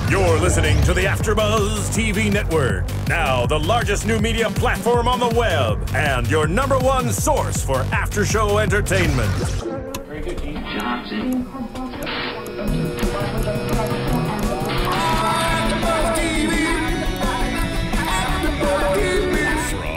You're listening to the AfterBuzz TV network, now the largest new media platform on the web, and your #1 source for after-show entertainment. Very good, Gene Johnson.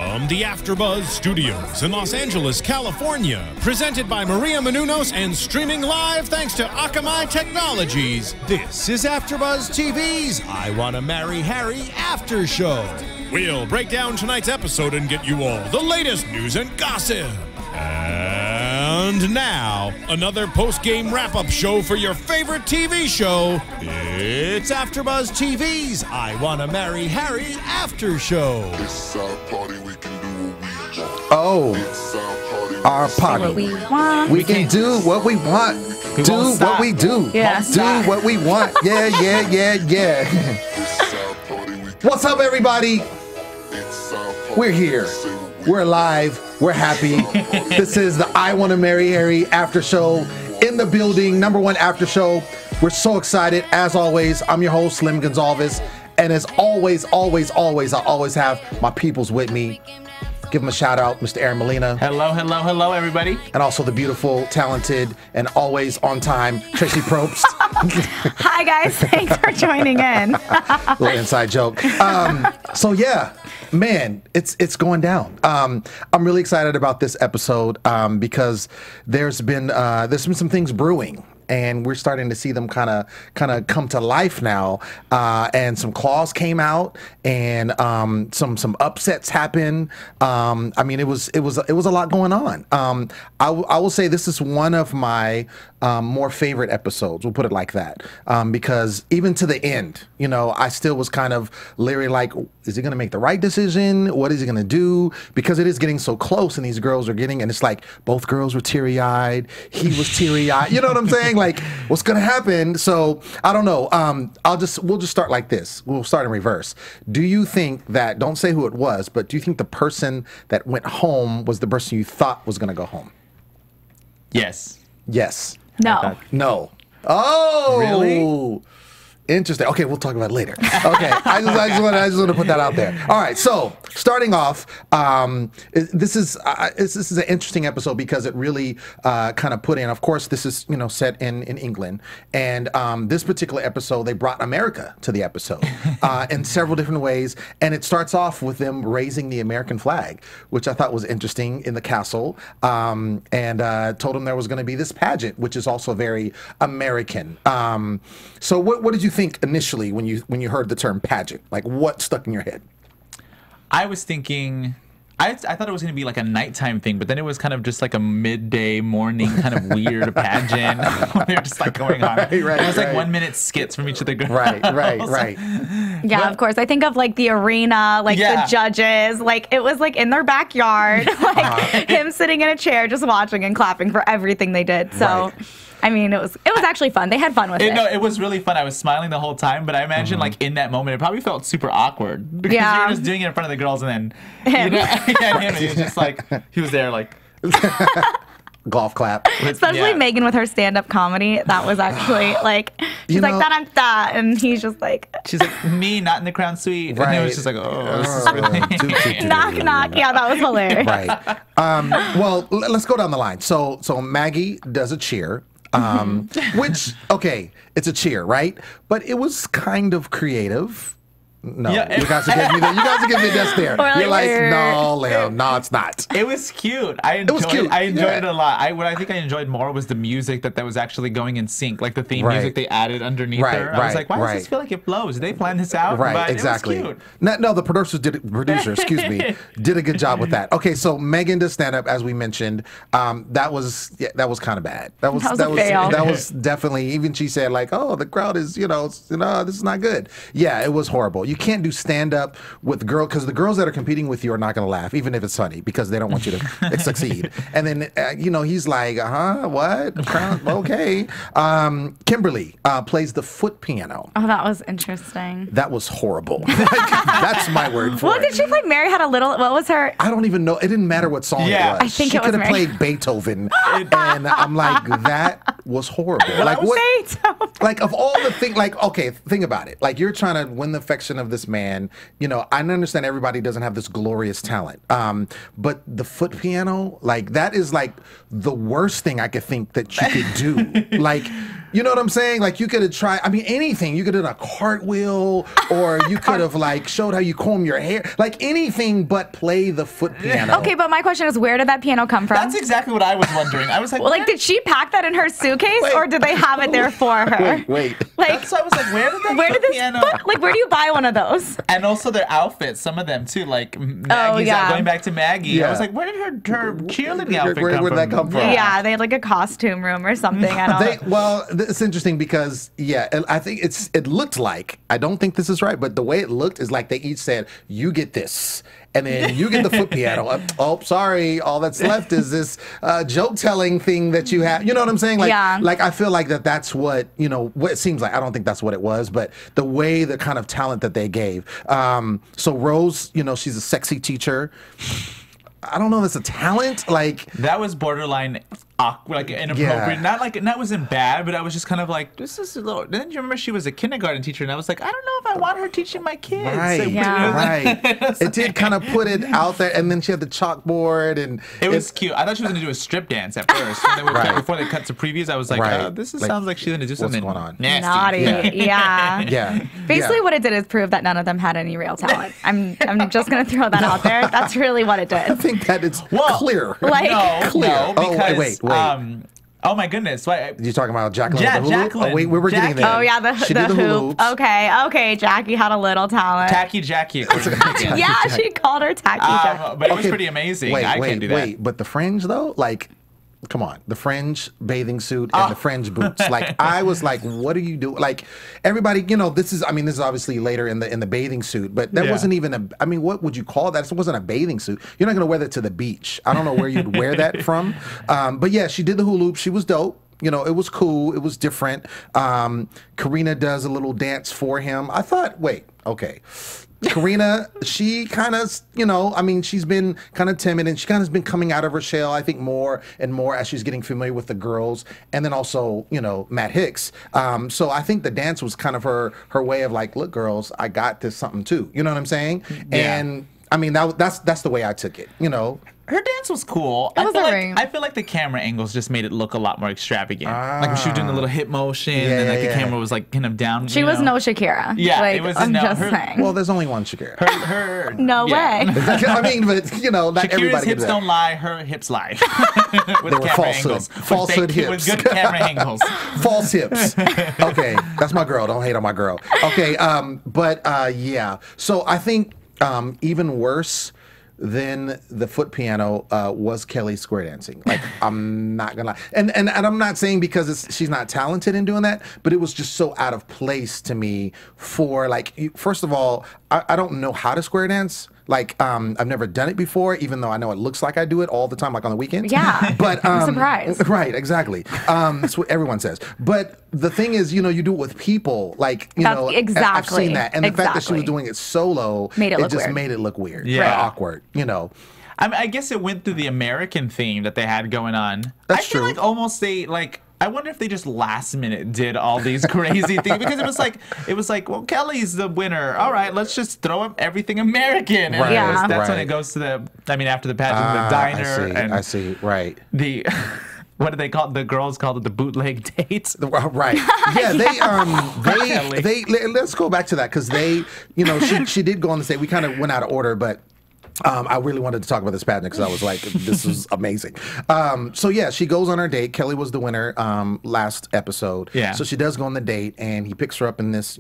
From the AfterBuzz Studios in Los Angeles, California, presented by Maria Menounos and streaming live thanks to Akamai Technologies, this is AfterBuzz TV's I Wanna Marry Harry After Show. We'll break down tonight's episode and get you all the latest news and gossip. And now, another post-game wrap-up show for your favorite TV show. It's AfterBuzz TV's I Wanna Marry Harry After Show. It's our party, we can do what we want. Oh, It's our party. our party. What we want. We can do what we want. Do what we do. Yeah. Do what we want. Yeah. It's our party, we can What's up, everybody? It's our party. We're here. We're alive. We're happy. This is the I Want to Marry Harry After Show in the building. #1 after show. We're so excited. As always, I'm your host, Lem Gonsalvez. And as always, I always have my peoples with me. Give them a shout out, Mr. Aaron Molina. Hello, everybody. And also the beautiful, talented, and always on time, Traci Propst. Hi, guys. Thanks for joining in. Little inside joke. So yeah, man, it's going down. I'm really excited about this episode because there's been some things brewing. And we're starting to see them kind of come to life now. And some claws came out, and some upsets happened. I mean, it was a lot going on. I will say this is one of my more favorite episodes. We'll put it like that, because even to the end, you know, I still was kind of leery, like, is he going to make the right decision? What is he going to do? Because it is getting so close, and these girls are getting, and it's like both girls were teary-eyed. He was teary-eyed. You know what I'm saying? Like, what's going to happen? So I don't know. We'll just start like this. We'll start in reverse. Do you think that, don't say who it was, but do you think the person that went home was the person you thought was going to go home? Yes. Yes. No. No. Oh, Really? Interesting. Okay, we'll talk about it later. Okay, I just want to put that out there. All right, so starting off, this is an interesting episode because it really kind of put in. Of course, this is set in England, and this particular episode they brought America to the episode in several different ways, and it starts off with them raising the American flag, which I thought was interesting in the castle, and told them there was going to be this pageant, which is also very American. So what did you think initially when you heard the term pageant? Like, what stuck in your head? I was thinking, I thought it was going to be like a nighttime thing, but then it was kind of just like a midday morning kind of weird pageant. They're just like going on. Right, it was like 1 minute skits from each of the girls. Right. Yeah, of course. I think of like the arena, like the judges, like it was like in their backyard, like him sitting in a chair just watching and clapping for everything they did. So. I mean, it was actually fun. They had fun with it. No, it was really fun. I was smiling the whole time, but I imagine like in that moment, it probably felt super awkward because you were just doing it in front of the girls, and then him. And he was just like, he was there like golf clap. Especially Megan with her stand-up comedy. That was actually like, she's like, that I'm that, and he's just like, she's like, me, not in the crown suite. And it was just like, oh, this is really knock, knock. Yeah, that was hilarious. Right. Well, let's go down the line. So Maggie does a cheer. Which, okay, it's a cheer, right? But it was kind of creative. No, you guys are giving me a desk there. You're like, no, Leo, no, it's not. It was cute. I enjoyed it a lot. What I think I enjoyed more was the music that was actually going in sync, like the theme music they added underneath there. I was like, why does this feel like it flows? Did they plan this out? Right, but exactly. It was cute. No, the producer, excuse me, did a good job with that. Okay, so Megan does stand up, as we mentioned. That was kind of bad. That was definitely, even she said like, oh, the crowd is, this is not good. Yeah, it was horrible. You can't do stand up with because the girls that are competing with you are not going to laugh, even if it's funny, because they don't want you to succeed. And then he's like, what? Okay. Kimberly plays the foot piano. Oh, that was interesting. That was horrible. That's my word for it. Well, did she play Mary Had a Little? What was her? I don't even know. It didn't matter what song it was. I think she it was could have Mary. played Beethoven, and I'm like, that was horrible. Like what? Beethoven. Like of all the things, like okay, think about it. Like you're trying to win the affection of this man. I understand everybody doesn't have this glorious talent, but the foot piano, like that is like the worst thing I could think that you could do. Like. You know what I'm saying? Like you could have tried, anything. You could have done a cartwheel, or you could have like showed how you comb your hair. Like anything but play the foot piano. Okay, but my question is, where did that piano come from? That's exactly what I was wondering. I was like, well, like, did she pack that in her suitcase, or did they have it there for her? Wait. Like, so I was like, where did this piano? Like, where do you buy one of those? And also their outfits, some of them too, like Maggie's going back to Maggie. Yeah. I was like, where did her cheerleading outfit come from? Where did that come from? Yeah, they had like a costume room or something. It's interesting because I think it looked like, I don't think this is right, but the way it looked is like they each said, you get this. And then you get the foot piano. Oh, sorry. All that's left is this joke telling thing that you have. You know what I'm saying? Like, like I feel like that's what, what it seems like. I don't think that's what it was, but the way, the kind of talent that they gave. So Rose, she's a sexy teacher. I don't know if it's a talent. Like that was borderline awkward, like inappropriate. Yeah. Not wasn't bad, but I was just kind of like, this is a little. Then you remember she was a kindergarten teacher, and I was like, I don't know if I want her teaching my kids. Right, right. It did kind of put it out there, and then she had the chalkboard, and it was cute. I thought she was gonna do a strip dance at first. Before they cut to previews, I was like, this sounds like she's gonna do something going on? Nasty. Naughty. Yeah. Basically, what it did is prove that none of them had any real talent. I'm just gonna throw that out there. That's really what it did. I think that it's clear. Like, no, because wait. Oh my goodness! You talking about Jacqueline? Yeah, Jacqueline. Oh, we were getting there. Oh yeah, the hoop. Okay. Jackie had a little talent. Tacky Jackie. Yeah, she called her Tacky Jackie. But it was pretty amazing. I can't do that. But the fringe though, like. Come on, the fringe bathing suit and the fringe boots. Like I was like, what are you doing? Like everybody, this is obviously later in the bathing suit, but that wasn't even what would you call that? It wasn't a bathing suit. You're not gonna wear that to the beach. I don't know where you'd wear that from. But yeah, she did the hula hoop. She was dope. It was cool. It was different. Karina does a little dance for him. I thought, okay. Karina, she kind of, she's been kind of timid and she kind of has been coming out of her shell, I think, more and more as she's getting familiar with the girls. And then also, Matt Hicks. So I think the dance was kind of her way of like, look, girls, I got this something too. You know what I'm saying? Yeah. And that's the way I took it, Her dance was cool. I feel like the camera angles just made it look a lot more extravagant. Like when she was doing a little hip motion, and like the camera was like kind of down. She was no Shakira. Yeah, like, it was. I'm just saying. Well, there's only one Shakira. Her no way. But not Shakira's everybody. Hips don't lie. Her hips lie. They were falsehood hips. With good camera angles. False hips. Okay, that's my girl. Don't hate on my girl. Okay, yeah. So I think even worse than the foot piano was Kelly's square dancing. Like, I'm not gonna lie. And I'm not saying because she's not talented in doing that, but it was just so out of place to me for like, first of all, I don't know how to square dance. Like, I've never done it before, even though I know it looks like I do it all the time, like on the weekends. Yeah, but I'm surprised. Right, exactly. That's what everyone says. But the thing is, you do it with people. Like, exactly. I've seen that. And the fact that she was doing it solo, made it look weird. Yeah. Awkward, I guess it went through the American theme that they had going on. That's true. I feel like almost I wonder if they just last minute did all these crazy things because it was like, well, Kelly's the winner. All right, let's just throw up everything American. And that's when it goes to after the pageant, the diner. I see. Right. The what do they call it? The girls called it the bootleg dates. Right. Yeah. They let's go back to that because she did go on the stage. We kind of went out of order, but I really wanted to talk about this pageant because I was like, this is amazing. So yeah, she goes on her date. Kelly was the winner last episode. Yeah. So she does go on the date, and he picks her up in this,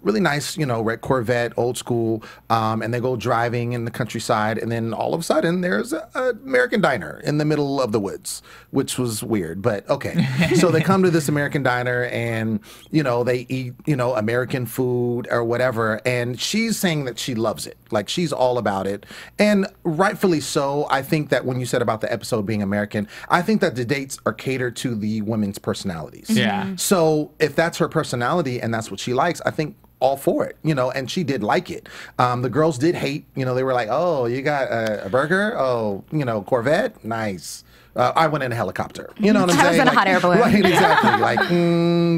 really nice, red Corvette, old school, and they go driving in the countryside, and then all of a sudden there's an American diner in the middle of the woods, which was weird, but okay. So they come to this American diner, and they eat, American food or whatever, and she's saying that she loves it, like she's all about it. And rightfully so. I think that when you said about the episode being American, I think that the dates are catered to the women's personalities. Yeah. So if that's her personality and that's what she likes, I think all for it, and she did like it. The girls did hate, they were like, oh, you got a burger? Oh, Corvette? Nice. I went in a helicopter. You know what I'm saying? I was in a hot air balloon. Right, exactly. Like,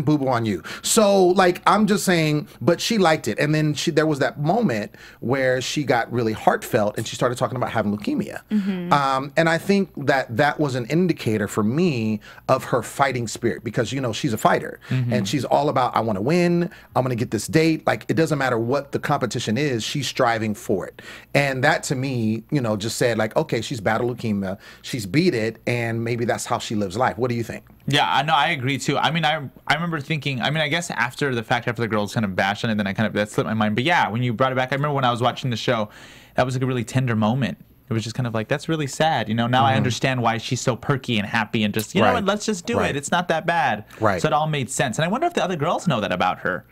boo-boo on you. So, like, I'm just saying, but she liked it. And then there was that moment where she got really heartfelt and she started talking about having leukemia. And I think that was an indicator for me of her fighting spirit because, she's a fighter. And she's all about, I want to win. I'm going to get this date. Like, it doesn't matter what the competition is. She's striving for it. And that, to me, just said, like, okay, she's battled leukemia. She's beat it. And maybe that's how she lives life. What do you think? Yeah, I know. I agree too. I mean, I remember thinking. I guess after the girls kind of bashed on it, then that slipped my mind. But yeah, when you brought it back, I remember when I was watching the show, that was like a really tender moment. It was just kind of like, that's really sad. Now I understand why she's so perky and happy and just, know what, let's just do it. It's not that bad. Right. So it all made sense. And I wonder if the other girls know that about her.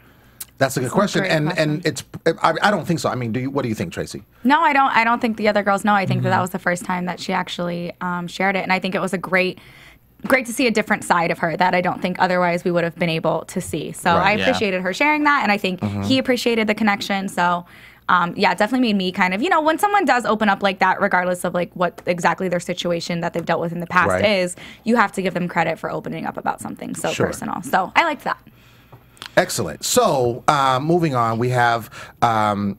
That's a good question, and it's. I don't think so. I mean, what do you think, Traci? No, I don't. I don't think the other girls know. I think that was the first time that she actually shared it, and I think it was great to see a different side of her that I don't think otherwise we would have been able to see. So I appreciated her sharing that, and I think he appreciated the connection. So. It definitely made me kind of, when someone does open up like that, regardless of like what exactly their situation that they've dealt with in the past is, you have to give them credit for opening up about something so personal. So I liked that. Excellent. So, moving on, we have, another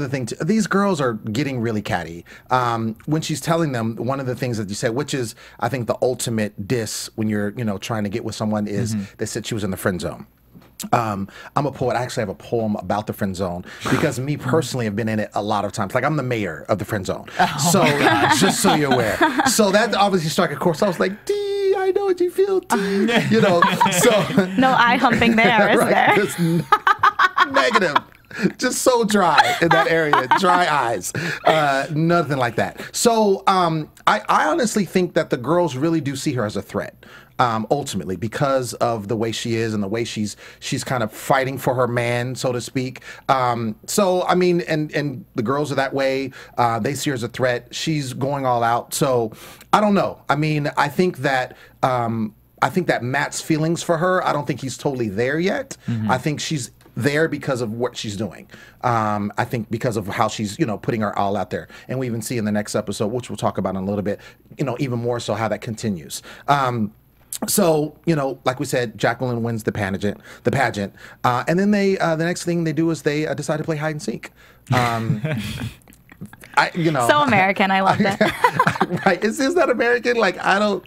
thing. These girls are getting really catty. When she's telling them, one of the things that you said, which is, I think, the ultimate diss when you're, trying to get with someone is they said she was in the friend zone. I'm a poet. I actually have a poem about the friend zone because me personally have been in it a lot of times. Like I'm the mayor of the friend zone. So just so you're aware. So that obviously struck a chord. So I was like, D, I know what you feel, D. So no eye humping there, is there? Just negative. Just so dry in that area, dry eyes, nothing like that. So I honestly think that the girls really do see her as a threat. Ultimately, because of the way she is and the way she's kind of fighting for her man, so to speak. So I mean, and the girls are that way. They see her as a threat. She's going all out. So I don't know. I mean, I think that Matt's feelings for her, I don't think he's totally there yet. I think she's there because of what she's doing. I think because of how she's, putting her all out there. And we even see in the next episode, which we'll talk about in a little bit, even more so how that continues. So, like we said, Jacqueline wins the pageant, and then the next thing they do is they decide to play hide and seek. So American. I love it. Right? Is that American? Like I don't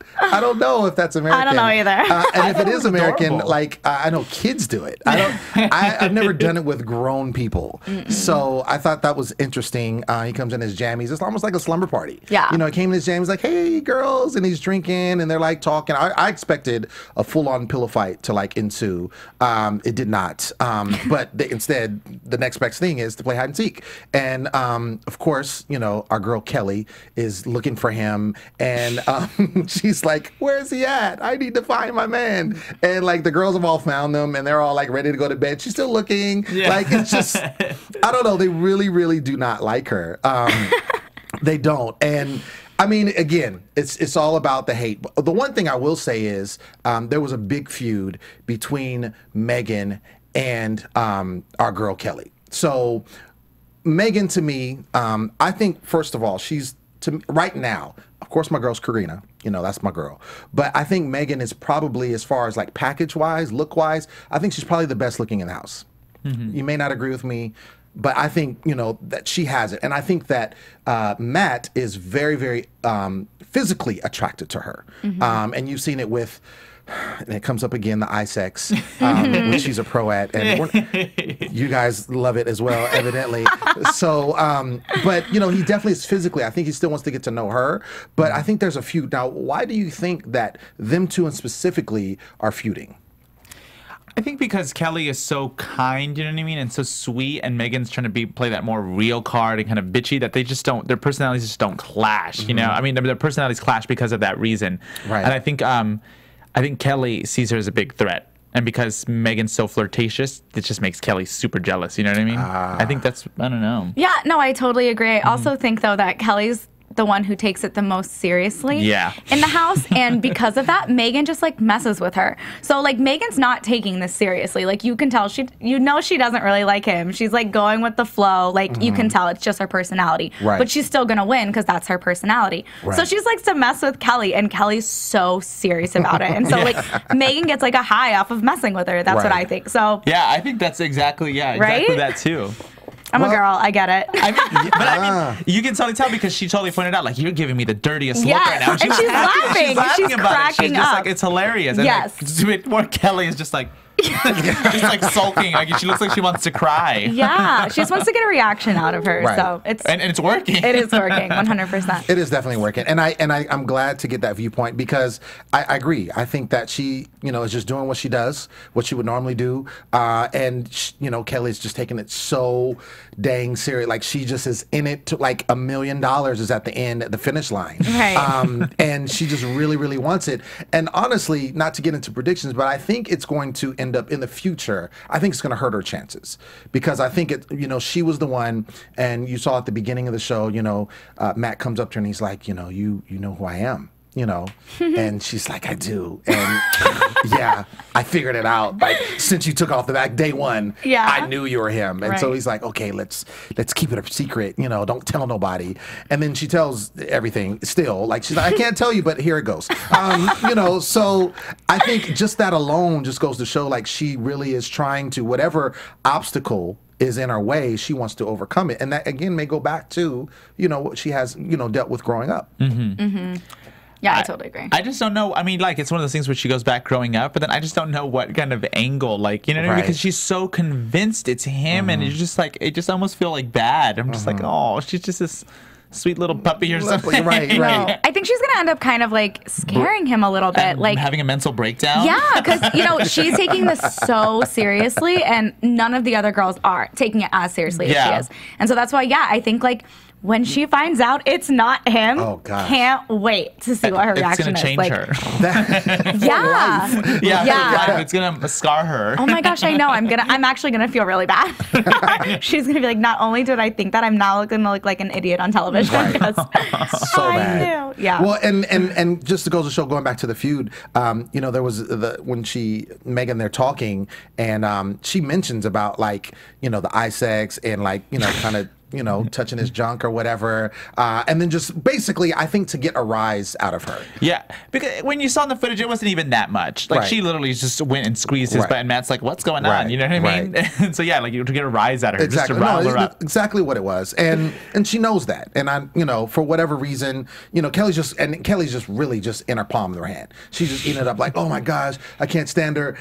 know if that's American. I don't know either. And if it is American, adorable. like I know kids do it. I've never done it with grown people. So I thought that was interesting. He comes in his jammies. It's almost like a slumber party. Yeah. He came in his jammies like, hey girls, and he's drinking and they're like talking. I expected a full-on pillow fight to like ensue. It did not. But instead, the next best thing is to play hide and seek. And of course, our girl Kelly is looking for him, and she's like, "Where's he at? I need to find my man." And like the girls have all found them, and they're all like ready to go to bed. She's still looking. Yeah. Like it's just, I don't know. They really, really do not like her. They don't, and. I mean, again, it's all about the hate. The one thing I will say is there was a big feud between Megan and our girl Kelly. So Megan, to me, I think, first of all, she's, right now, of course, my girl's Karina. That's my girl. But I think Megan is probably, as far as like package-wise, look-wise, I think she's probably the best looking in the house. You may not agree with me, but I think, that she has it. And I think that Matt is very, very physically attracted to her. And you've seen it with, and it comes up again, the eye sex, which she's a pro at. And You guys love it as well, evidently. So, but he definitely is physically. I think he still wants to get to know her. But I think there's a feud. Now, why do you think that them two and specifically are feuding? I think because Kelly is so kind, you know what I mean, and so sweet, and Megan's trying to play that more real card and kind of bitchy, that they just don't, their personalities just don't clash, you know? I mean, their personalities clash because of that reason. Right. And I think Kelly sees her as a big threat. And because Megan's so flirtatious, it just makes Kelly super jealous, you know what I mean? I think that's, I don't know. Yeah, no, I totally agree. I also think, though, that Kelly's the one who takes it the most seriously in the house, and because of that, Megan just like messes with her. So like Megan's not taking this seriously. Like you can tell she doesn't really like him. She's like going with the flow. Like you can tell it's just her personality. Right. But she's still gonna win because that's her personality. Right. So she's likes to mess with Kelly, and Kelly's so serious about it. And so like Megan gets like a high off of messing with her. That's what I think. So yeah, I think that's exactly that too. I'm a girl. I get it. I mean, you can totally tell because she totally pointed out, like, you're giving me the dirtiest look right now. And she's laughing. She's laughing She's about cracking it. She's just up. like, it's hilarious. And Yes. like, poor Kelly is just like, just like sulking. Like she looks like she wants to cry. Yeah, she just wants to get a reaction out of her. Right. So it's and it's working. It is working, 100%. It is definitely working, and I'm glad to get that viewpoint because I agree. I think that she is just doing what she does, what she would normally do, and Kelly's just taking it so dang serious. Like she just is in it to like $1 million is at the end, at the finish line, right? And she just really, really wants it. And honestly, not to get into predictions, but I think it's going to end up in the future. I think it's going to hurt her chances because I think she was the one, and you saw at the beginning of the show, Matt comes up to her and he's like, you know who I am. And she's like, I do. And yeah, I figured it out. Like since you took off the back day one, I knew you were him. And so he's like, okay, let's keep it a secret. Don't tell nobody. And then she tells everything still. Like she's like, I can't tell you, but here it goes. So I think just that alone just goes to show like she really is trying to, whatever obstacle is in her way, she wants to overcome it. And that again may go back to, what she has, dealt with growing up. Yeah, I totally agree. I just don't know. I mean, like, it's one of those things where she goes back growing up, but then I just don't know what kind of angle, like, you know what I mean? Because she's so convinced it's him, and it's just like, it just almost feel like bad. I'm just like, oh, she's just this sweet little puppy or something. Right. I think she's going to end up kind of like scaring him a little bit. Like having a mental breakdown. Yeah, because, she's taking this so seriously, and none of the other girls are taking it as seriously as she is. And so that's why, I think like, when she finds out it's not him, can't wait to see what her reaction is. It's going to change her. Yeah. It's going to scar her. Oh my gosh, I know. I'm actually gonna feel really bad. She's gonna be like, not only did I think that, I'm now gonna look like an idiot on television. Because so bad. Knew. Yeah. Well, and just to go to show, going back to the feud, there was when Megan, they're talking, and she mentions about like, the eye sex and like, kind of, touching his junk or whatever. And then just basically, I think to get a rise out of her. Yeah. Because when you saw in the footage, it wasn't even that much. Like, she literally just went and squeezed his butt, and Matt's like, what's going on? You know what I mean? And so, like, to get a rise out of her, just to rile her up. Exactly what it was. And she knows that. And for whatever reason, Kelly's just really just in her palm of her hand. She's just eating it up like, oh my gosh, I can't stand her.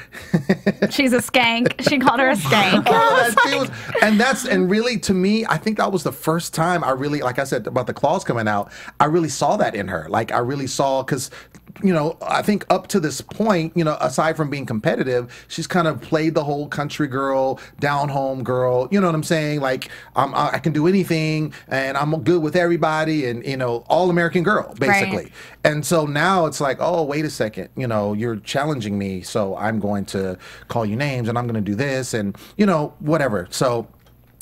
She's a skank. She called her a skank. And really, to me, I think that was the first time I really, like I said about the claws coming out, I really saw that in her. Like I really saw, because I think up to this point, aside from being competitive, she's kind of played the whole country girl, down home girl. You know what I'm saying? Like I can do anything, and I'm good with everybody, and all American girl basically. Right. And so now it's like, oh, wait a second, you're challenging me, so I'm going to call you names, and I'm going to do this, and whatever. So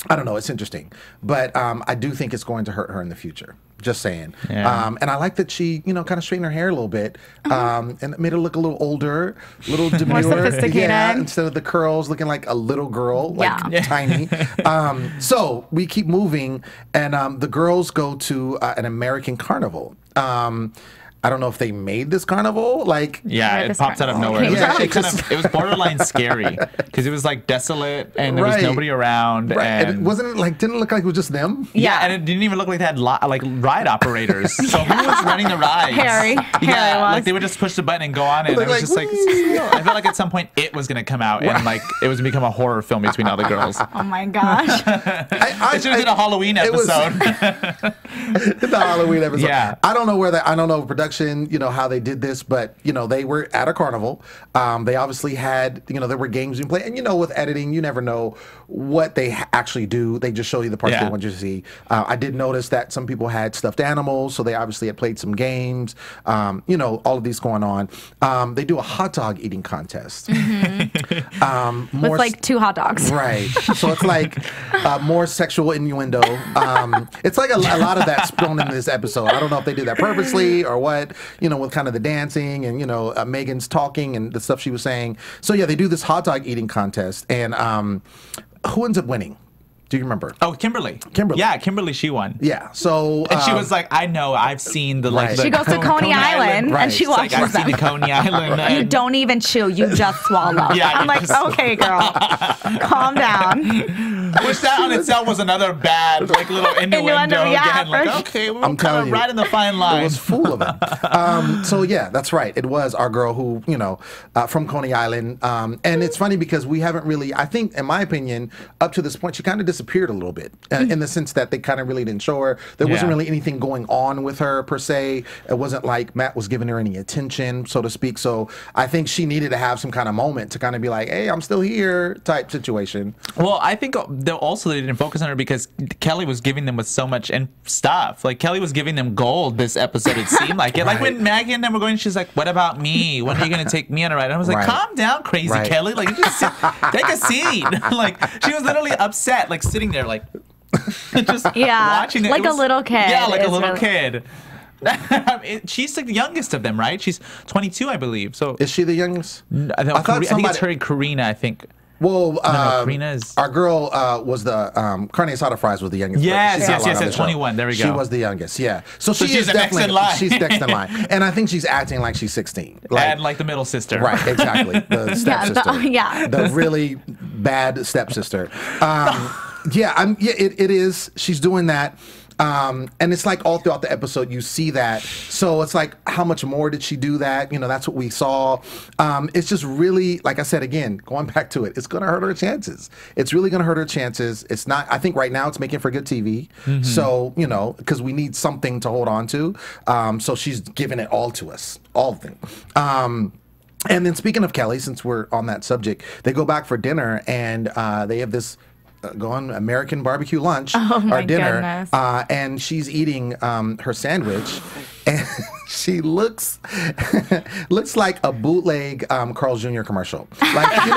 I don't know. It's interesting, but I do think it's going to hurt her in the future. Just saying. Yeah. And I like that she, kind of straightened her hair a little bit, and made her look a little older, a little demure. More sophisticated. Yeah, instead of the curls, looking like a little girl, like tiny. So we keep moving, and the girls go to an American carnival. I don't know if they made this carnival. Like, yeah, it pops out of nowhere. It was actually it was borderline scary because it was like desolate and there was nobody around. Right. And it wasn't like didn't look like it was just them. Yeah, and it didn't even look like they had like ride operators. So who was running the rides? Harry. Yeah, Harry was. like they would just push the button and go on it. And it was just like I felt like at some point it was gonna come out and like it was gonna become a horror film between all the girls. Oh my gosh. I should have did a Halloween episode. The Halloween episode. Yeah. I don't know production, how they did this, but they were at a carnival. They obviously had, there were games you play, and with editing, you never know what they actually do. They just show you the parts they want you to see. I did notice that some people had stuffed animals, so they obviously had played some games. All of these going on. They do a hot dog eating contest. Mm-hmm. With like 2 hot dogs. Right. So it's like more sexual innuendo. It's like a lot of that's thrown in this episode. I don't know if they did that purposely or what, with kind of the dancing and, Megan's talking and the stuff she was saying. So yeah, they do this hot dog eating contest, and who ends up winning? Do you remember? Oh, Kimberly. Yeah, Kimberly, she won. Yeah, so... and she was like, I know, I've seen the, like... She goes to Coney Island, and she watches I've seen the Coney Island. You don't even chew, you just swallow. Yeah, I'm like, okay, girl, calm down. Which that on itself was another bad, like, little innuendo again. Like, okay, we're kind of right in the fine line. It was full of it. So, yeah, that's right. It was our girl who, from Coney Island. And it's funny because we haven't really, I think, in my opinion, up to this point, she kind of disappeared a little bit in the sense that they kind of really didn't show her. There wasn't really anything going on with her per se. It wasn't like Matt was giving her any attention, so to speak. So I think she needed to have some kind of moment to kind of be like, hey, I'm still here type situation. Well, I think they didn't focus on her because Kelly was giving them with so much and stuff. Like Kelly was giving them gold this episode, it seemed like it. Like when Maggie and them were going, she's like, what about me? When are you going to take me on a ride? And I was like, calm down, crazy Kelly. Like, just take a seat. Like, she was literally upset, like sitting there like just watching it. Like a little kid. Yeah, like a little kid. She's the youngest of them, right? She's 22, I believe. So is she the youngest? I think it's her, Karina, I think. Well, Karina is... our girl was the carne asada fries was the youngest. Yes, 21. There we go. She was the youngest. Yeah, so she is definitely next in line. She's next in line, and I think she's acting like she's 16, and like the middle sister. Right, exactly, the stepsister. The really bad stepsister. It is. She's doing that. And it's like all throughout the episode, you see that. So it's like, how much more did she do that? That's what we saw. It's just really, like I said, again, going back to it, it's going to hurt her chances. It's really going to hurt her chances. It's not, I think right now it's making for good TV. Mm-hmm. So, because we need something to hold on to. So she's giving it all to us, all of it. And then speaking of Kelly, since we're on that subject, they go back for dinner and they have this going American barbecue lunch or dinner, and she's eating her sandwich, and she looks like a bootleg Carl's Jr. commercial. Like you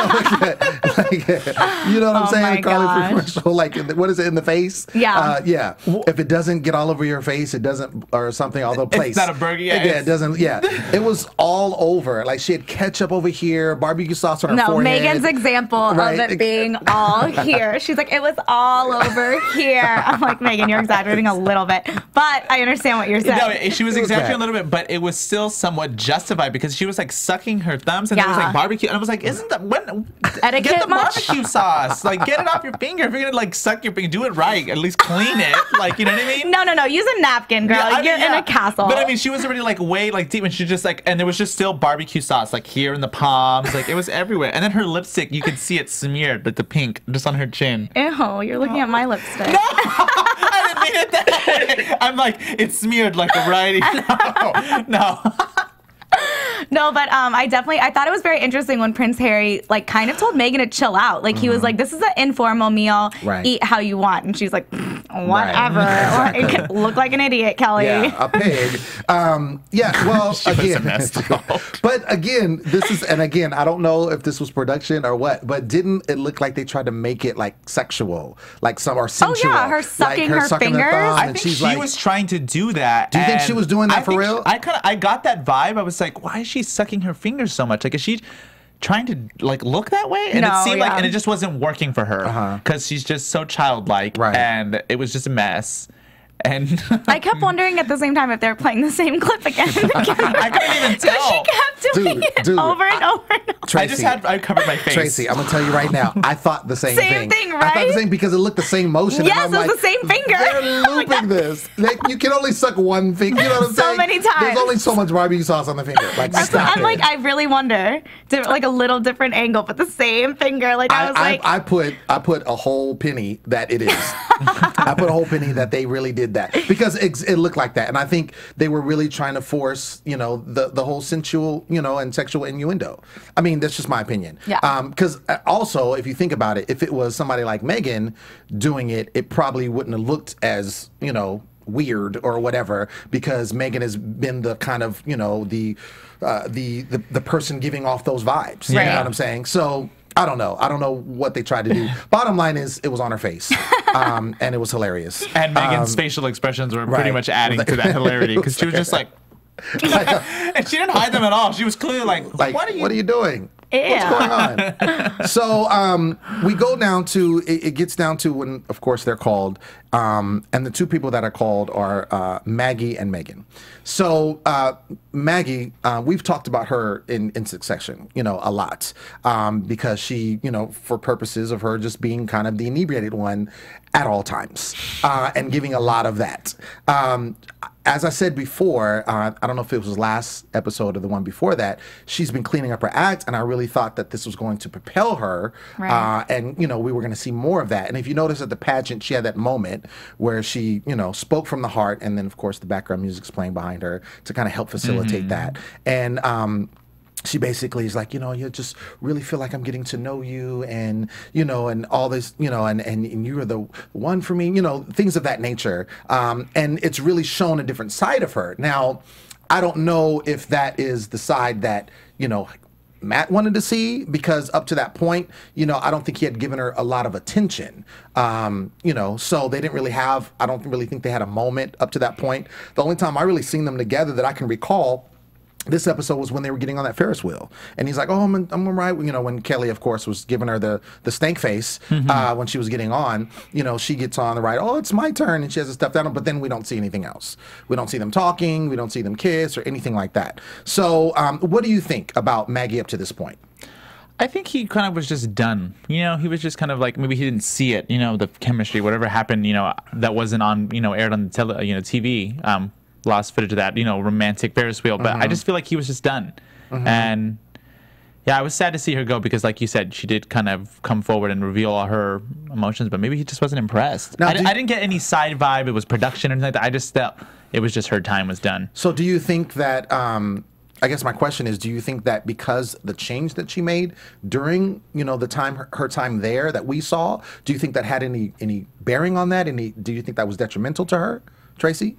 know what I'm saying? Carl's commercial. Like what is it in the face? Yeah. If it doesn't get all over your face, it doesn't or something. Although it's not a burger. It doesn't. Yeah, it was all over. Like she had ketchup over here, barbecue sauce on her forehead. Megan's example of it being all here. She's like, it was all over here. I'm like, Megan, you're exaggerating a little bit, but I understand what you're saying. No, she was exaggerating a little bit, but it was still somewhat justified because she was like sucking her thumbs and there was like barbecue, and I was like, isn't that etiquette get the much? Barbecue sauce? Like, get it off your finger. If you're gonna like suck your finger, do it right. At least clean it. Like, you know what I mean? No. Use a napkin, girl. You're in a castle. But I mean, she was already like way like deep, and she just like, and there was just still barbecue sauce like here in the palms, like it was everywhere. And then her lipstick, you could see it smeared, like the pink, just on her chin. Ew, you're looking at my lipstick. No, I didn't mean it that way. I'm like, it's smeared like a variety. No. No, but I thought it was very interesting when Prince Harry like kind of told Meghan to chill out. Like he was like, this is an informal meal. Right. Eat how you want. And she's like, whatever. Right. Like, look like an idiot, Kelly. Yeah, a pig. Well, again. But again, I don't know if this was production or what, but didn't it look like they tried to make it like sexual? Like some or sensual. Oh yeah, her sucking her fingers. I think she was trying to do that. Do you think she was doing that for real? I got that vibe. I was like, why is she sucking her fingers so much? Like, is she trying to like look that way? And it seemed like, and it just wasn't working for her because she's just so childlike, and it was just a mess. And I kept wondering at the same time if they were playing the same clip again. I couldn't even tell. She kept doing it over and over and over. Tracy, I covered my face. Tracy, I'm gonna tell you right now. I thought the same thing. Same thing, I thought the right? same because it looked the same motion. Yes, and I'm it was the same finger. They're looping this. You can only suck one finger. You know what I'm So saying? many times. There's only so much barbecue sauce on the finger. Like, stop I'm it. like, I really wonder, like a little different angle, but the same finger. Like I was like, I put a whole penny that it is. I put a whole penny that they really did that because it looked like that, and I think they were really trying to force, the whole sensual, and sexual innuendo. I mean, that's just my opinion. Yeah. Because also, if you think about it, if it was somebody like Megan doing it, it probably wouldn't have looked as, weird or whatever, because Megan has been the kind of, the person giving off those vibes. You know what I'm saying? So I don't know. I don't know what they tried to do. Bottom line is, it was on her face, and it was hilarious. And Megan's facial expressions were pretty much adding to that hilarity because she was just like, and she didn't hide them at all. She was clearly like, what are you doing? What's going on? So we go down to, it gets down to when, of course, they're called. And the two people that are called are Maggie and Megan. So Maggie, we've talked about her in succession, a lot. Because she, for purposes of her just being kind of the inebriated one at all times. And giving a lot of that. As I said before, I don't know if it was last episode or the one before that, she's been cleaning up her act, and I really thought that this was going to propel her, and we were going to see more of that. And if you notice at the pageant, she had that moment where she, spoke from the heart, and then of course the background music's playing behind her to kind of help facilitate that. And she basically is like, you just really feel like I'm getting to know you, and and all this, and you're the one for me, things of that nature. And it's really shown a different side of her. Now, I don't know if that is the side that Matt wanted to see, because up to that point, I don't think he had given her a lot of attention. So they didn't really have, I don't really think they had a moment up to that point. The only time I really seen them together that I can recall this episode was when they were getting on that Ferris wheel, and he's like, "Oh, I'm all right." When Kelly, of course, was giving her the stank face when she was getting on. She gets on the ride. Oh, it's my turn, and she has a stuffed animal. But then we don't see anything else. We don't see them talking. We don't see them kiss or anything like that. So, what do you think about Maggie up to this point? I think he kind of was just done. He was just kind of like, maybe he didn't see it. The chemistry, whatever happened. That wasn't on. Aired on the TV. Lost footage of that, romantic Ferris wheel. But I just feel like he was just done. And yeah, I was sad to see her go because, like you said, she did kind of come forward and reveal all her emotions, but maybe he just wasn't impressed. Now, I didn't get any side vibe. It was production or anything like that. I just felt it was just her time was done. So do you think that, I guess my question is, do you think that because the change that she made during, the time, her time there that we saw, do you think that had any bearing on that? Do you think that was detrimental to her, Tracy?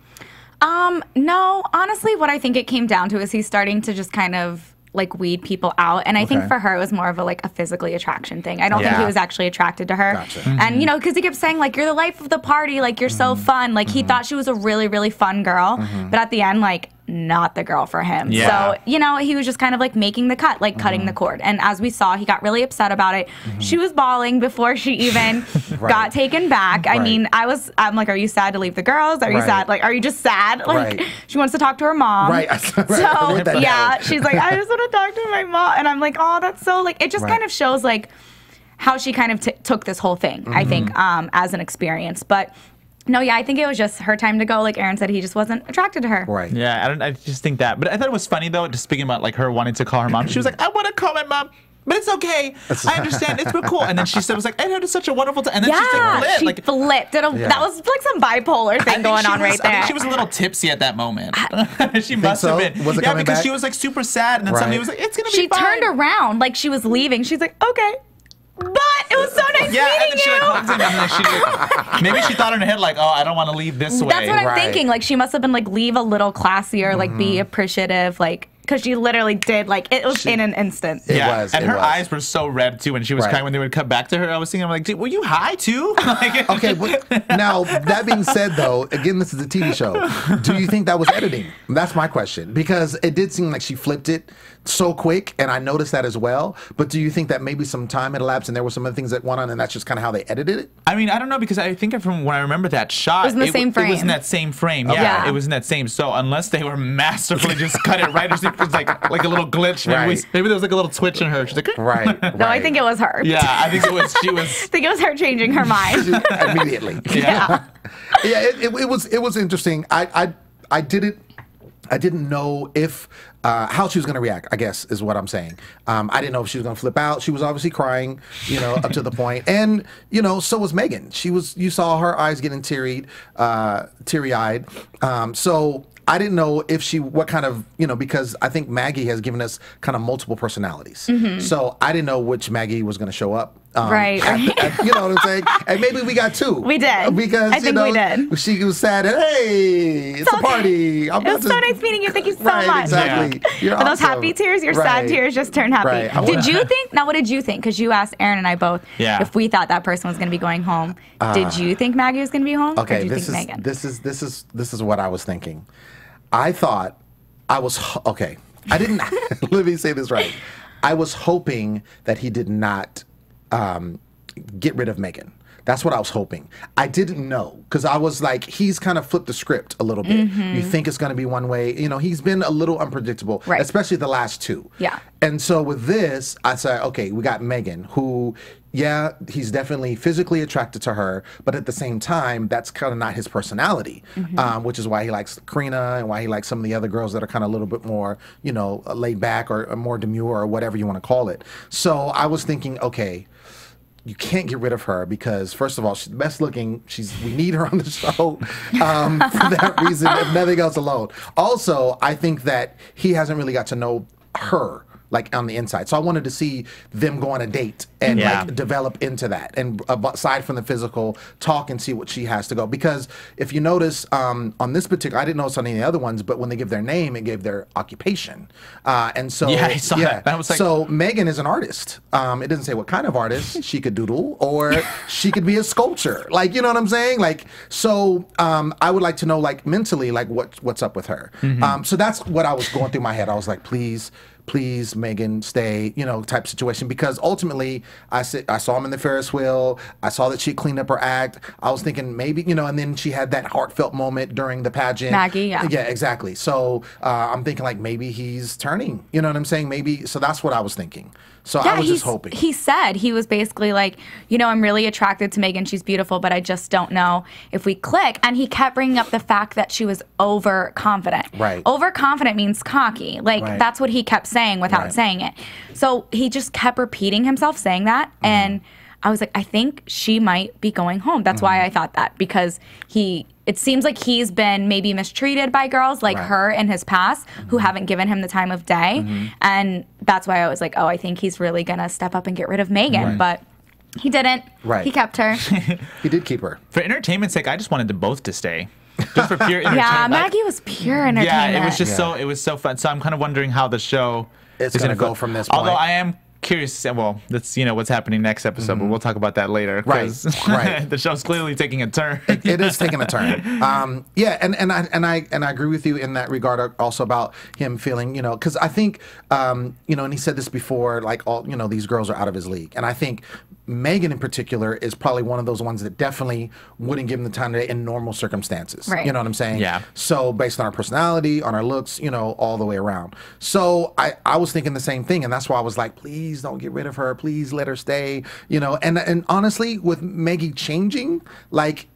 No, honestly, what I think it came down to is he's starting to just kind of like weed people out. And I think for her, it was more of a physically attraction thing. I don't think he was actually attracted to her. Gotcha. And, because he kept saying, like, you're the life of the party. Like, you're so fun. Like, he thought she was a really, really fun girl. But at the end, like, not the girl for him. Yeah. So, he was just kind of like making the cut, like cutting the cord. And as we saw, he got really upset about it. She was bawling before she even got taken back. I mean, I'm like, are you sad to leave the girls? Are you sad? Like, are you just sad? Like, she wants to talk to her mom. So, yeah, she's like, I just want to talk to my mom. And I'm like, oh, that's so, like, it just kind of shows, like, how she kind of took this whole thing, I think, as an experience. But no, yeah, I think it was just her time to go. Like Aaron said, he just wasn't attracted to her. Right. Yeah, I just think that. But I thought it was funny, though, just speaking about, like, her wanting to call her mom. She was like, I want to call my mom, but it's okay. I understand. It's cool. And then she said, was like, I had such a wonderful time. And then she flipped. She flipped. That was like some bipolar thing going on right there. I think she was a little tipsy at that moment. She must have been. Was it coming because back? she was, like, super sad. And then somebody was like, it's going to be fine. She turned around like she was leaving. She's like, okay. But it was so nice meeting and then she you. hugs him, and then maybe she thought in her head, like, oh, I don't want to leave this way. That's what I'm thinking. Like, she must have been like, leave a little classier, like, be appreciative, like, because she literally did, like, it was in an instant. It was. And it her was. eyes were so red, too, when she was crying when they would cut back to her. I was thinking, I'm like, were you high, too? Like, okay, now, that being said, though, again, this is a TV show. Do you think that was editing? That's my question. Because it did seem like she flipped it so quick, and I noticed that as well. But do you think that maybe some time had elapsed and there were some other things that went on, and that's just kind of how they edited it? I mean, I don't know, because I think from when I remember that shot, it was in the same frame. It was in that same frame. Okay. Yeah, it was in that same. So unless they were masterfully just cut it right, or it was like a little glitch. Maybe there was like a little twitch in her. She's like, right. No, I think it was her. Yeah, I think it was. She was. I think it was her changing her mind immediately. Yeah. Yeah, it was interesting. I didn't know if how she was going to react, I guess, is what I'm saying. I didn't know if she was going to flip out. She was obviously crying, up to the point. And, so was Megan. You saw her eyes getting teary-eyed. So I didn't know what kind of, because I think Maggie has given us kind of multiple personalities. Mm-hmm. So I didn't know which Maggie was going to show up. Right. You know what I'm saying? And maybe we got two. We did. Because, I think we did. She was sad and, hey, it's a party. It was so nice meeting you. Thank you so much. Exactly. Yeah. You're those happy tears, your sad tears just turned happy. Right. Did you think, now what did you think? Because you asked Aaron and I both if we thought that person was going to be going home. Did you think Maggie was going to be home? Okay, or did you think Megan? This is what I was thinking. I thought I didn't, let me say this right. I was hoping that he did not get rid of Megan. That's what I was hoping. I didn't know, because I was like, he's kind of flipped the script a little bit. Mm-hmm. You think it's going to be one way. He's been a little unpredictable, especially the last two. Yeah. And so with this, I said, okay, we got Megan, who, he's definitely physically attracted to her, but at the same time, that's kind of not his personality, which is why he likes Karina and why he likes some of the other girls that are kind of a little bit more, laid back or more demure or whatever you want to call it. So I was thinking, okay, you can't get rid of her because, first of all, she's the best looking. We need her on the show for that reason, if nothing else alone. Also, I think that he hasn't really got to know her like on the inside. So I wanted to see them go on a date and like develop into that. And aside from the physical, talk and see what she has to go. Because if you notice on this particular, I didn't notice on any of the other ones, but when they give their name, it gave their occupation. And so, I saw that. That was like... So Megan is an artist. It doesn't say what kind of artist. She could doodle or she could be a sculptor. Like, you know what I'm saying? Like, so I would like to know like mentally, like what's up with her. Mm-hmm. So that's what I was going through my head. I was like, please, Megan, stay, type situation. Because ultimately, I saw him in the Ferris wheel. I saw that she cleaned up her act. I was thinking maybe, and then she had that heartfelt moment during the pageant. Maggie, yeah. Yeah, exactly. So I'm thinking like maybe he's turning. You know what I'm saying? Maybe. So that's what I was thinking. So I was just hoping. He said, he was basically like, I'm really attracted to Megan. She's beautiful, but I just don't know if we click. And he kept bringing up the fact that she was overconfident. Right. Overconfident means cocky. Like, that's what he kept saying without saying it. So he just kept repeating himself saying that. Mm-hmm. And I was like, I think she might be going home. That's why I thought that, because it seems like he's been maybe mistreated by girls like her in his past who haven't given him the time of day. And that's why I was like, oh, I think he's really going to step up and get rid of Megan. But he didn't. He kept her. He did keep her. For entertainment's sake, I just wanted them both to stay. Just for pure entertainment. Yeah, Maggie was pure entertainment. Yeah, it was just so fun. So I'm kind of wondering how the show is going to go from this point. Although I am curious, well, that's what's happening next episode, but we'll talk about that later. Right. The show's clearly taking a turn. It is taking a turn. And I agree with you in that regard. Also about him feeling, because I think, and he said this before, like all, these girls are out of his league, and I think Megan in particular is probably one of those ones that definitely wouldn't give him the time today in normal circumstances. Right. You know what I'm saying? Yeah. So based on our personality, on our looks, all the way around. So I was thinking the same thing, and that's why I was like, please don't get rid of her. Please let her stay. And honestly, with Maggie changing, like,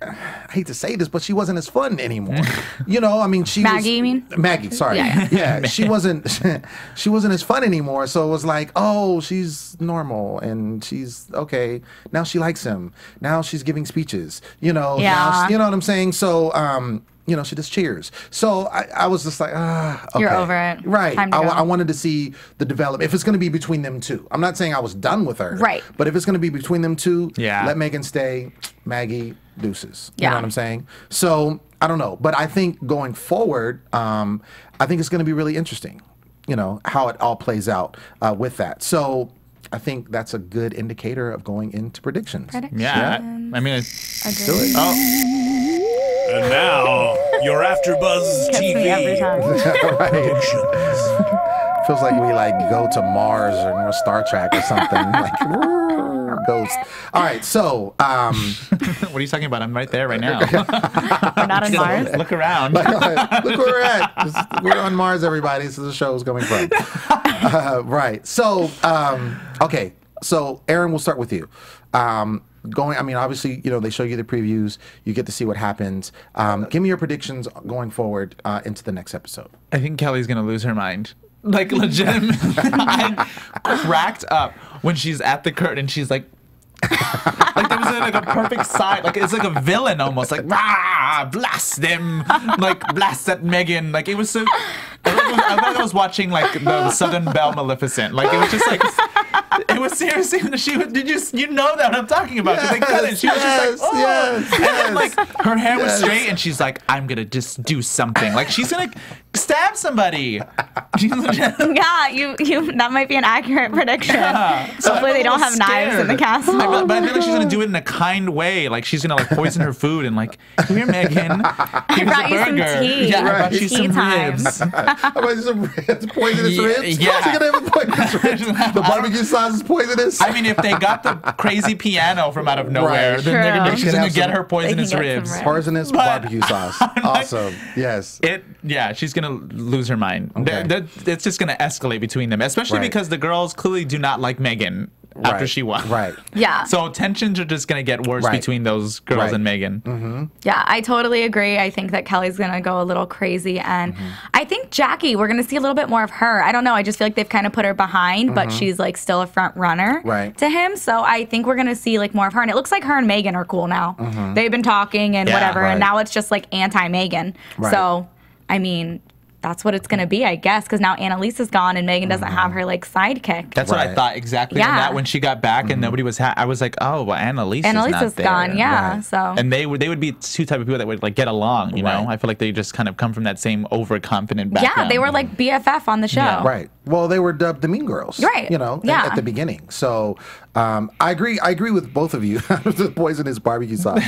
I hate to say this, but she wasn't as fun anymore. I mean, Maggie, you mean? Maggie, sorry. Yeah, she wasn't as fun anymore. So it was like, oh, she's normal and she's okay. Now she likes him. Now she's giving speeches. Now, you know what I'm saying? So she just cheers. So I was just like, okay. You're over it. Right. Time to go. I wanted to see the development. If it's going to be between them two. I'm not saying I was done with her. Right. But if it's going to be between them two, Yeah. let Megan stay. Maggie, deuces. You Yeah. know what I'm saying? So, I don't know. But I think going forward, I think it's going to be really interesting, how it all plays out with that. So, I think that's a good indicator of going into predictions. Yeah. I mean, it's... Do it. Oh. And now, your AfterBuzz Gets me every TV time. predictions. Feels like we go to Mars or Star Trek or something. Ghost. All right, so What are you talking about? I'm right there right now. We're not on Mars. Look around. look where we're at. We're on Mars, everybody. This is the show's coming from. Right. So okay. So Aaron, we'll start with you. Obviously, they show you the previews. You get to see what happens. Give me your predictions going forward into the next episode. I think Kelly's going to lose her mind. Like, legitimately. I cracked up when she's at the curtain. She's like, like there was like a perfect side. Like, it's like a villain almost. Like, rah, blast them. Like, blast at Megan. Like, it was so... I thought I was watching, like, the Southern Belle Maleficent. Like, it was just like... It was seriously, you know that what I'm talking about. Because they cut it. She was just like, oh. And then, like, her hair was straight, and she's like, I'm going to just do something. Like, she's going to stab somebody. Yeah, you. That might be an accurate prediction. Yeah. So Hopefully I'm a they don't little have knives in the scared. castle. But I feel like she's going to do it in a kind way. Like, she's going to, like, poison her food and, like, here, Megan. Here's brought a you some burger. tea. Yeah, I brought you Tea some time. ribs. How about some poisonous ribs? Yeah. She's going to have poisonous ribs. The barbecue sauce is poisonous. I mean, if they got the crazy piano from out of nowhere, Right. then True. she's going to get her They poisonous can get some ribs. ribs. Poisonous barbecue sauce. Awesome. Yes. Yeah, she's gonna lose her mind. Okay. It's just gonna escalate between them, especially Right. because the girls clearly do not like Megan after Right. she won. Right. Yeah. So tensions are just gonna get worse Right. between those girls Right. and Megan. Yeah, I totally agree. I think that Kelly's going to go a little crazy. And I think Jackie, we're going to see a little bit more of her. I don't know. I just feel like they've kind of put her behind, but she's like still a front runner Right. to him. So I think we're going to see like more of her. And it looks like her and Megan are cool now. They've been talking and Yeah, whatever. right. And now it's just like anti-Megan. Right. So, I mean, that's what it's going to be, I guess, because now Annalisa's gone and Megan doesn't have her like sidekick. That's what I Right. thought exactly. Yeah. And that when she got back and nobody was, I was like, oh, well, Annalisa's Annalisa's not there. gone, yeah. Right. So And they would be two type of people that would like get along. You know, Right. I feel like they just kind of come from that same overconfident background. yeah, they were like BFF on the show. Yeah. Right. Well, they were dubbed the Mean Girls. Right. Yeah. at the beginning. So I agree with both of you. The poisonous barbecue sauce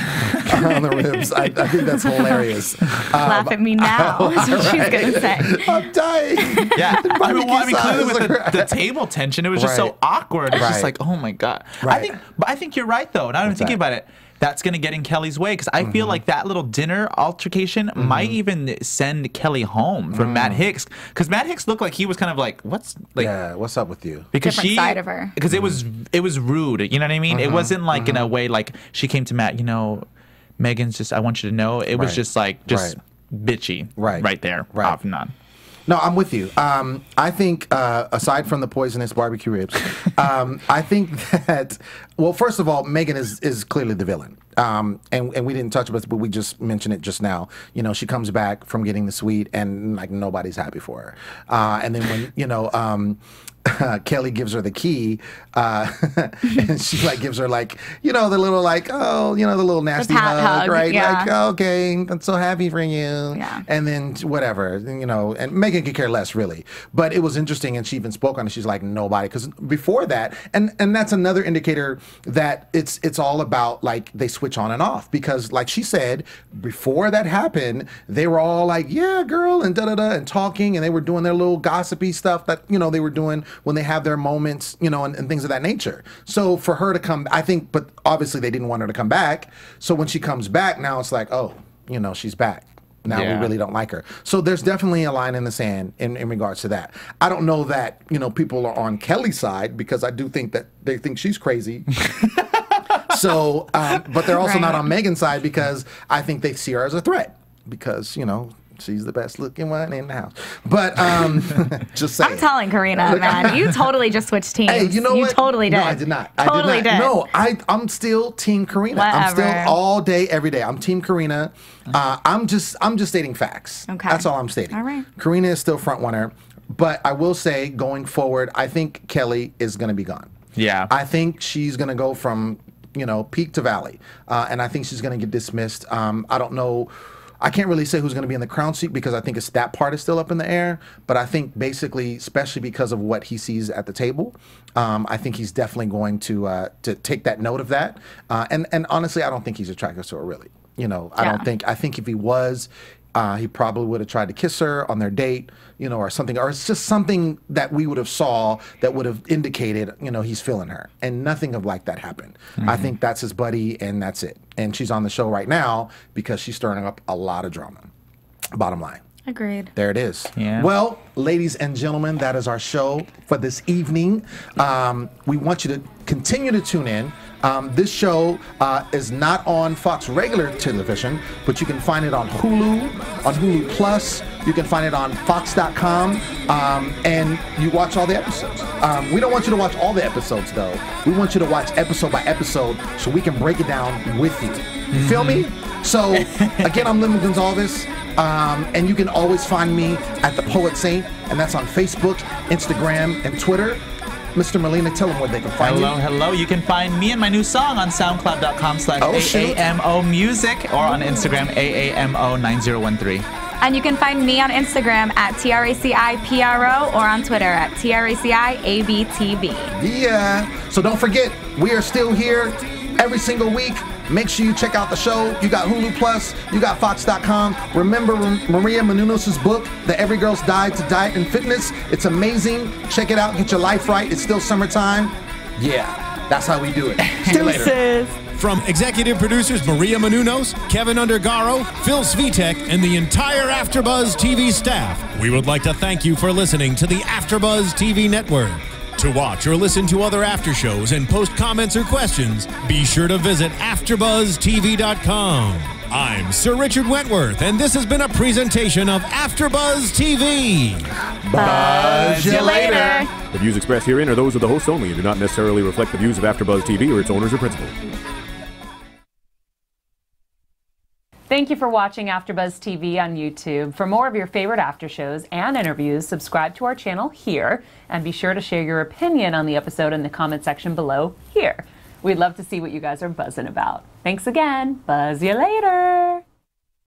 on the ribs. I think that's hilarious. Laugh at me now, is what she's going to say. I'm dying. Yeah, I mean, Barbecue clearly with sauce. the table tension, it was just Right. so awkward. It's just Right. like, oh my god. Right. I think you're right though. Now I'm thinking that? about it. That's gonna get in Kelly's way because I feel like that little dinner altercation might even send Kelly home from Matt Hicks because Matt Hicks looked like he was kind of like, what's like. Yeah, what's up with you? Because Different side of her. Because it was rude. You know what I mean? It wasn't like in a way like she came to Matt. Megan's just. I want you to know. It was Right. just like bitchy. Right there. Right. Off and on. No, I'm with you. I think aside from the poisonous barbecue ribs, I think that first of all, Megan is clearly the villain. And we didn't touch on it, but we just mentioned it just now. She comes back from getting the suite, and like nobody's happy for her. And then when Kelly gives her the key, and she like gives her like the little like the little nasty pat hug, right? yeah. Like okay, I'm so happy for you. Yeah. And then whatever, and Megan could care less really. But it was interesting, and she even spoke on it. She's like nobody, because before that, and that's another indicator that it's all about like they switch on and off, because like she said before that happened, they were all like yeah girl and and talking, and they were doing their little gossipy stuff that they were doing when they have their moments, and things of that nature. So for her to come, I think, but obviously they didn't want her to come back. So when she comes back now, it's like, oh, she's back. Now we Yeah. really don't like her. So there's definitely a line in the sand in regards to that. I don't know that, people are on Kelly's side, because I do think that they think she's crazy. But they're also not Right. on Megan's side, because I think they see her as a threat, because, She's the best looking one in the house. But just saying. I'm telling Karina, man, you totally just switched teams. Hey, you know what? You totally did. No, I did not. Totally I did not. did. No, I'm still Team Karina. I'm still Whatever. all day, every day. I'm Team Karina. I'm just stating facts. Okay. That's all I'm stating. All right. Karina is still front runner, but I will say going forward, I think Kelly is going to be gone. Yeah. I think she's going to go from peak to valley, and I think she's going to get dismissed. I don't know. I can't really say who's going to be in the crown seat because I think that part is still up in the air. But I think basically, especially because of what he sees at the table, I think he's definitely going to take that note of that. And honestly, I don't think he's attracted to her really. I don't think. I think if he was, he probably would have tried to kiss her on their date, or something, or it's just something that we would have saw that would have indicated, he's feeling her, and nothing of like that happened. I think that's his buddy, and that's it. And she's on the show right now because she's stirring up a lot of drama. Bottom line. Agreed. There it is. Yeah. Well, ladies and gentlemen, that is our show for this evening. We want you to continue to tune in. This show is not on Fox regular television, but you can find it on Hulu, on Hulu Plus. You can find it on Fox.com, and you watch all the episodes. We don't want you to watch all the episodes, though. We want you to watch episode by episode so we can break it down with you. You feel me? So, again, I'm Lem Gonsalvez. And you can always find me at The Poet Saint, and that's on Facebook, Instagram, and Twitter. Mr. Molina, tell them where they can find you. Hello. You can find me and my new song on SoundCloud.com/AAMO Music or on Instagram, AAMO9013. And you can find me on Instagram at TRACIPRO or on Twitter at TRACIABTB. Yeah. So don't forget, we are still here every single week. Make sure you check out the show. You got Hulu Plus. You got Fox.com. Remember Maria Menounos' book, The Every Girl's Guide to Diet and Fitness. It's amazing. Check it out. Get your life right. It's still summertime. Yeah, that's how we do it. See you later. From executive producers Maria Menounos, Kevin Undergaro, Phil Svitek, and the entire AfterBuzz TV staff, we would like to thank you for listening to the AfterBuzz TV network. To watch or listen to other after shows and post comments or questions, be sure to visit AfterBuzzTV.com. I'm Sir Richard Wentworth, and this has been a presentation of AfterBuzz TV. Buzz you later. The views expressed herein are those of the hosts only and do not necessarily reflect the views of AfterBuzz TV or its owners or principals. Thank you for watching AfterBuzz TV on YouTube. For more of your favorite after shows and interviews, subscribe to our channel here, and be sure to share your opinion on the episode in the comment section below here. We'd love to see what you guys are buzzing about. Thanks again. Buzz you later.